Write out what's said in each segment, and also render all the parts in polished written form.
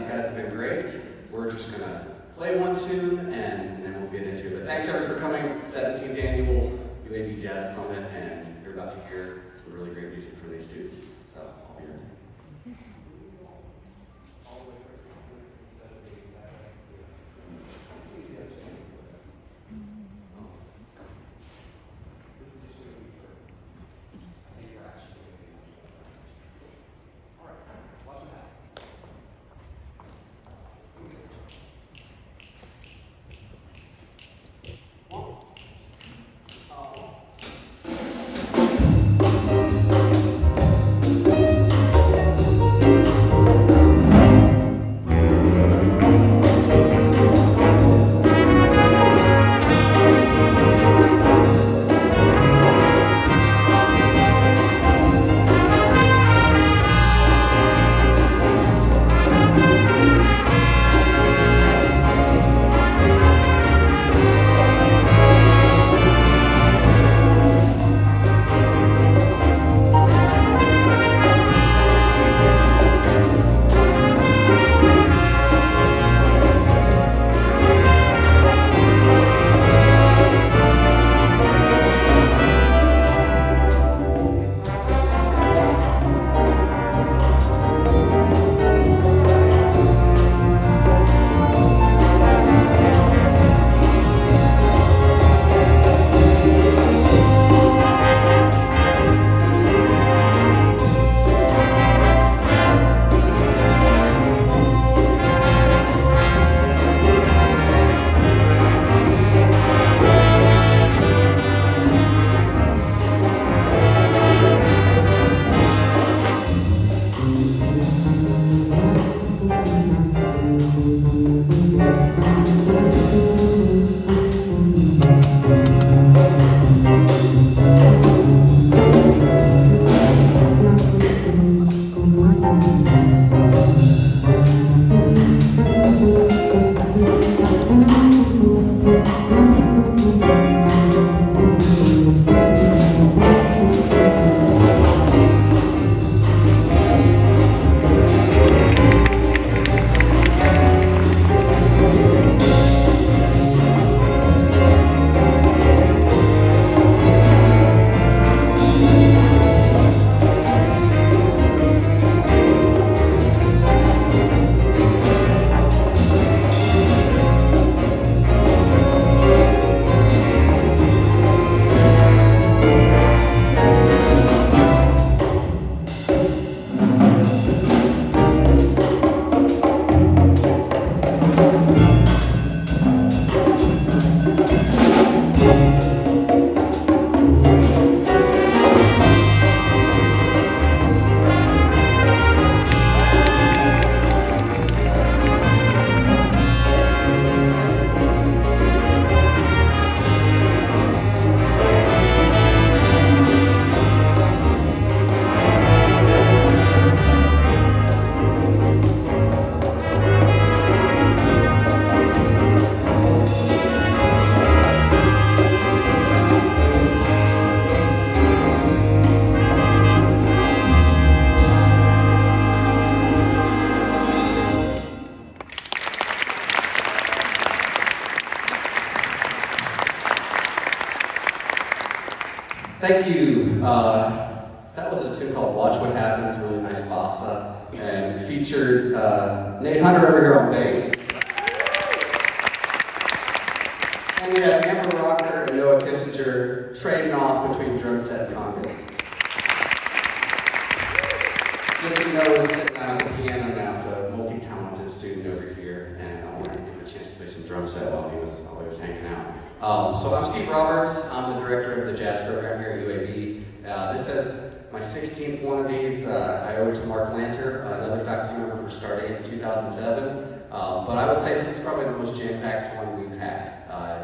These guys have been great. We're just going to play one tune and then we'll get into it. But thanks everyone for coming. It's the 17th annual UAB Jazz Summit, and you're about to hear some really great music from these students. So I'll be ready. Thank you. That was a tune called Watch What Happens, really nice bossa, and featured Nate Hunter over here on bass. And we have Amber Rocker and Noah Kissinger trading off between drum set and congas. Just so Noah's sitting at the piano now, so multi-talented student over here, and I wanted to give him a chance to play some drum set while he was hanging out. So I'm Steve Roberts. I'm the director of the jazz program here at UAB. This is my 16th one of these. I owe it to Mark Lanter, another faculty member for starting in 2007. But I would say this is probably the most jam-packed one we've had.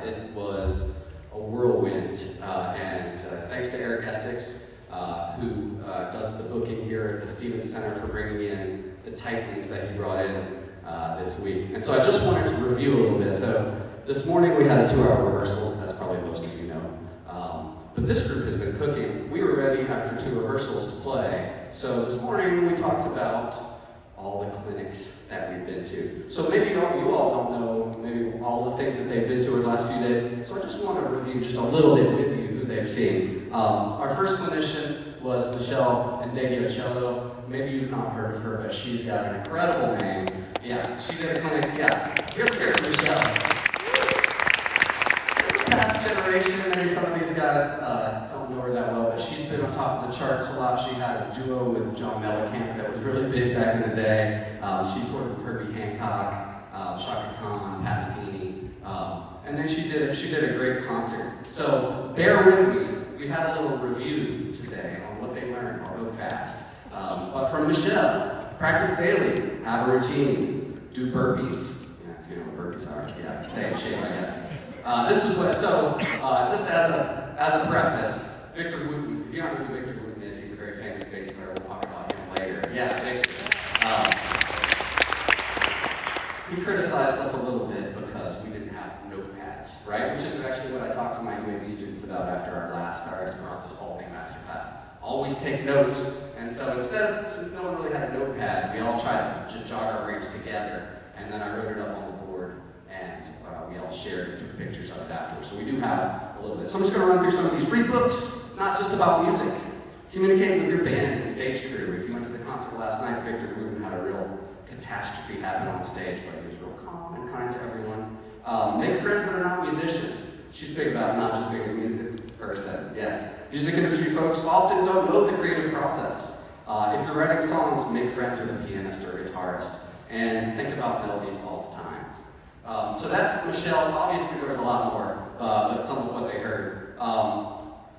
It was a whirlwind, and thanks to Eric Essex, who does the booking here at the Stevens Center, for bringing in the Titans that he brought in this week. And so I just wanted to review a little bit. So this morning we had a 2-hour rehearsal, as probably most of you know. But this group has been cooking. We were ready after 2 rehearsals to play. So this morning we talked about all the clinics that we've been to. So maybe you all don't know maybe all the things that they've been to in the last few days. So I just want to review just a little bit with you who they've seen. Our first clinician was Michelle Cello. Maybe you've not heard of her, but she's got an incredible name. Yeah, she did a clinic. Yeah, let's hear it for Michelle. Past generation, maybe some of these guys don't know her that well, but she's been on top of the charts a lot. She had a duo with John Mellencamp that was really big back in the day. She toured with Herbie Hancock, Shaka Khan, Pat Metheny, and then she did a great concert. So bear with me. We had a little review today on what they learned. I'll go fast. But from Michelle, practice daily, have a routine, do burpees. Yeah, if you know what burpees are, yeah, stay in shape, I guess. This is what, so just as a preface, Victor Wooten, if you don't know who Victor Wooten is, he's a very famous bass player. We'll talk about him later. Yeah, Victor. He criticized us a little bit because we didn't have notepads, right? Which is actually what I talked to my UAB students about after our Esperanto Spalding masterclass. Always take notes. And so instead, since no one really had a notepad, we all tried to jog our brains together. And then I wrote it up on the board, and we all shared and took pictures of it afterwards. So we do have a little bit. So I'm just going to run through some of these. Read books, not just about music. Communicate with your band and stage crew. If you went to the concert last night, Victor Wooten had a real catastrophe happen on stage, but he was real calm and kind to everyone. Make friends that are not musicians. She's big about not just being a music person. Yes. Music industry folks often don't know the creative process. If you're writing songs, make friends with a pianist or guitarist. And think about melodies all the time. So that's Michelle. Obviously, there was a lot more, but some of what they heard.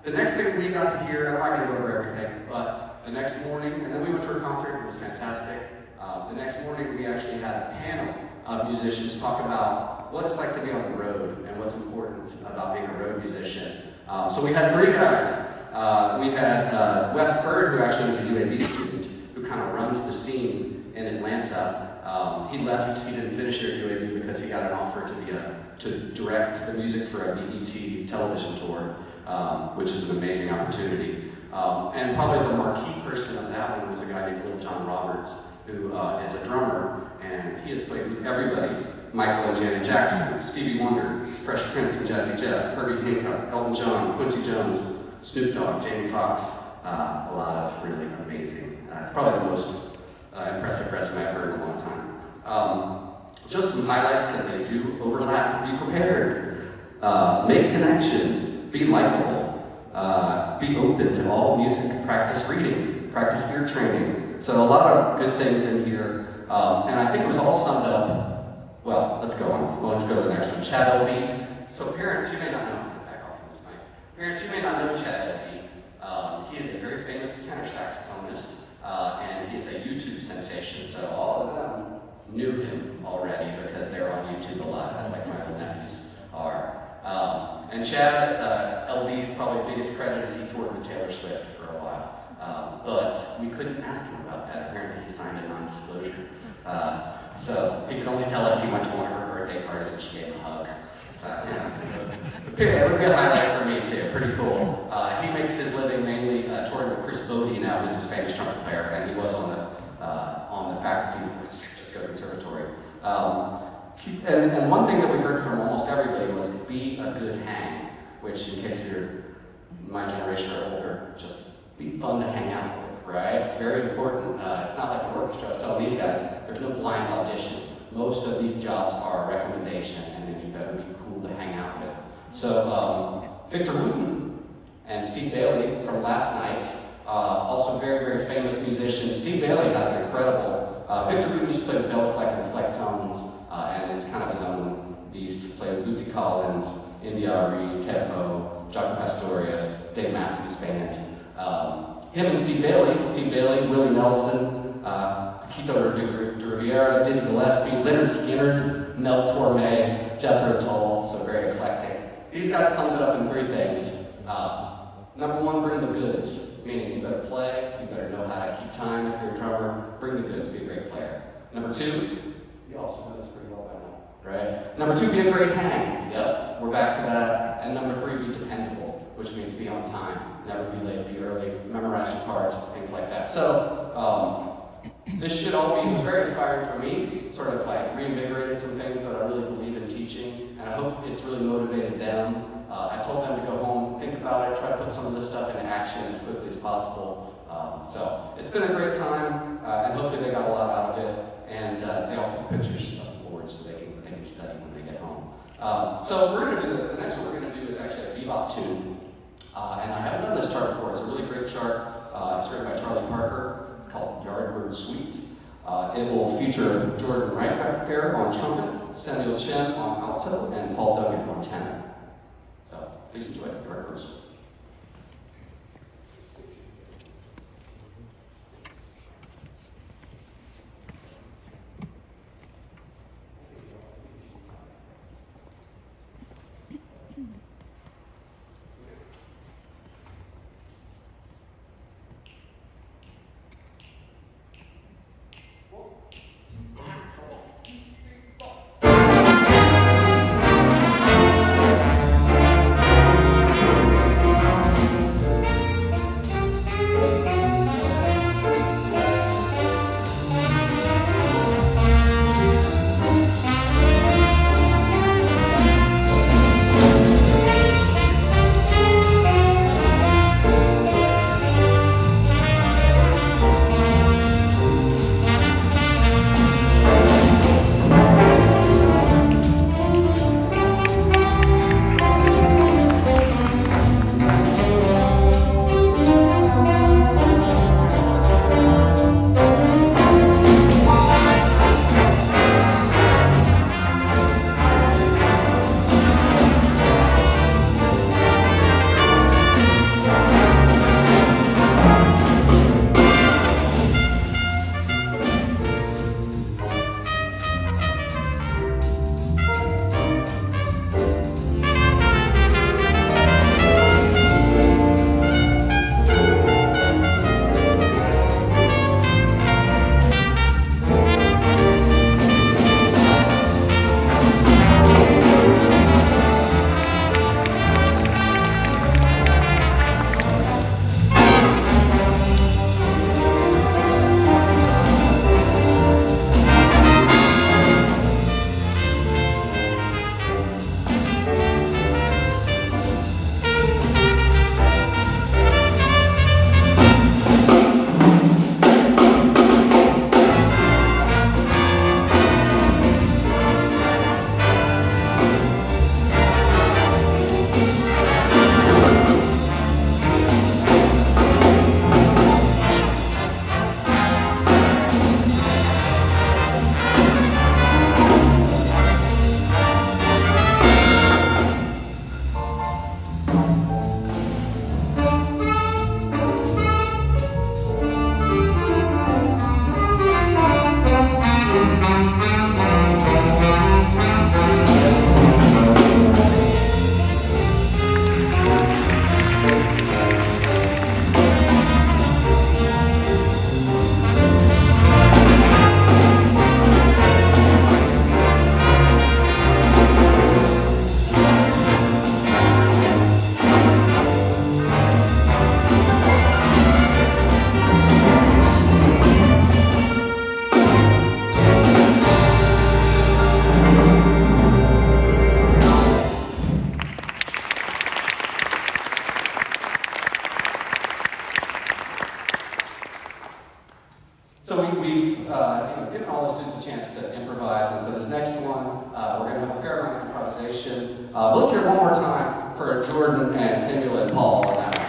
The next thing we got to hear, I'm not going to go over everything, but the next morning, and then we went to her concert, it was fantastic. The next morning, we actually had a panel of musicians talk about what it's like to be on the road and what's important about being a road musician. So we had three guys. We had West Bird, who actually was a UAB student, who kind of runs the scene in Atlanta. He left, he didn't finish here at UAB because he got an offer to direct the music for a BET television tour, which is an amazing opportunity. And probably the marquee person of that one was a guy named Little John Roberts, who is a drummer, and he has played with everybody. Michael and Janet Jackson, Stevie Wonder, Fresh Prince and Jazzy Jeff, Herbie Hancock, Elton John, Quincy Jones, Snoop Dogg, Jamie Foxx, a lot of really amazing. It's probably the most impressive resume I've heard in a long time. Just some highlights because they do overlap. Be prepared, make connections, be likable, be open to all music, practice reading, practice ear training. So a lot of good things in here. And I think it was all summed up. Well, let's go on. Well, let's go to the next one. Chad Elby. So parents, you may not know. Back off from this mic. Parents, you may not know Chad Elby. He is a very famous tenor saxophonist, and he is a YouTube sensation. So all of them knew him already because they're on YouTube a lot, like my little nephews are. And Chad Elby's probably biggest credit is he toured with Taylor Swift for a while. But we couldn't ask him about that. Apparently he signed a non-disclosure. So he could only tell us he went to one of her birthday parties and she gave him a hug. It would be a highlight for me too, pretty cool. He makes his living mainly touring with Chris Bodie now, who's his famous trumpet player, and he was on the faculty for the San Francisco Conservatory. And one thing that we heard from almost everybody was be a good hang, which in case you're my generation or older, just be fun to hang out with. Right? It's very important. It's not like an orchestra. I was telling these guys, there's no blind audition. Most of these jobs are a recommendation, and then you better be cool to hang out with. So, Victor Wooten and Steve Bailey from last night, also very, very famous musicians. Steve Bailey has an incredible, Victor Wooten used to play with Bell Fleck and Flecktones, and is kind of his own beast. Played with Bootsy Collins, India Ari, Kev Mo, Jaco Pastorius, Dave Matthews Band. Him and Steve Bailey, Willie Nelson, Quito de Rivera, Dizzy Gillespie, Leonard Skinner, Mel Torme, Jethro Tull, so very eclectic. These guys summed it up in three things. Number one, bring the goods, meaning you better play, you better know how to keep time if you're a drummer, bring the goods, be a great player. Number two, you also know this pretty well by now, right? Number two, be a great hang. Yep, we're back to that. And number three, be dependable, which means be on time. Never be late, be early, memorize your parts, things like that. So, This should all be, it was very inspiring for me, sort of like reinvigorated some things that I really believe in teaching, and I hope it's really motivated them. I told them to go home, think about it, try to put some of this stuff into action as quickly as possible. So it's been a great time, and hopefully they got a lot out of it, and they all took pictures of the board so they can study when they get home. So we're going to do, the next one we're going to do is actually a Bebop 2, and I haven't done this chart before. It's a really great chart. It's written by Charlie Parker. It's called Yardbird Suite. It will feature Jordan Wright back there on trumpet, Samuel Chen on alto, and Paul Duggan on tenor. So please enjoy Yardbird Suite. Given all the students a chance to improvise, and so this next one, we're going to have a fair amount of improvisation. Let's hear it one more time for Jordan and Samuel and Paul on that one.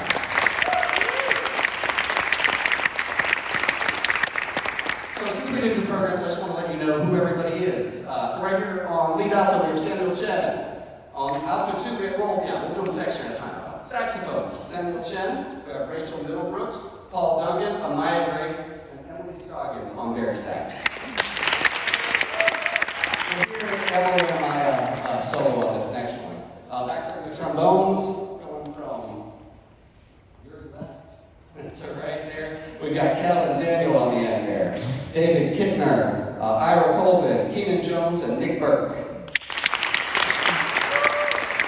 So since we did new programs, I just want to let you know who everybody is. So right here on lead alto, we have Samuel Chen. On alto 2, we have, we'll do a section at a time. Saxophones, Samuel Chen. We have Rachel Middlebrooks, Paul Duggan, Amaya Grace, and Emily Scoggins on bass sax. We'll hear Emily and Amaya solo on this next one. Back there with the trombones, going from your left to right there. We've got Kel and Daniel on the end there. David Kittner, Ira Colvin, Keenan Jones, and Nick Burke.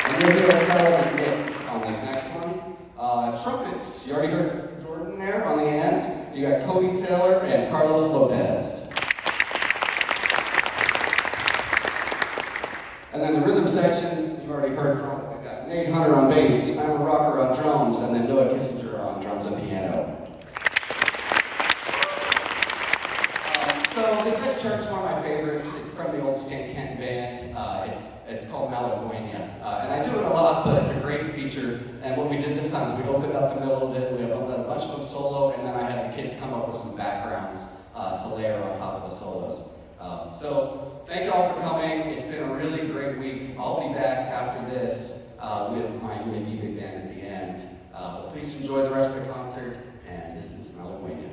And you'll hear Kel and Nick on this next one. Trumpets, you already heard Jordan extraordinaire on the end. You got Cody Taylor and Carlos Lopez. And then the rhythm section, you've already heard from. We've got Nate Hunter on bass, Amber Rocker on drums, and then Noah Kissinger on drums and piano. So this next track is one of my favorites. It's from the old Stan Kenton band. It's called Malaguena. And I do it a lot, but it's a great feature. And what we did this time is we opened up the middle of it. We let a bunch of them solo, and then I had the kids come up with some backgrounds to layer on top of the solos. So thank you all for coming. It's been a really great week. I'll be back after this with my UAB big band at the end. But please enjoy the rest of the concert, and this is Malaguena.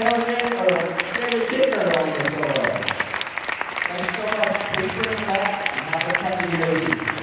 David Dicker on the solo. Thank you so much. Please bring him back and have a happy UAB.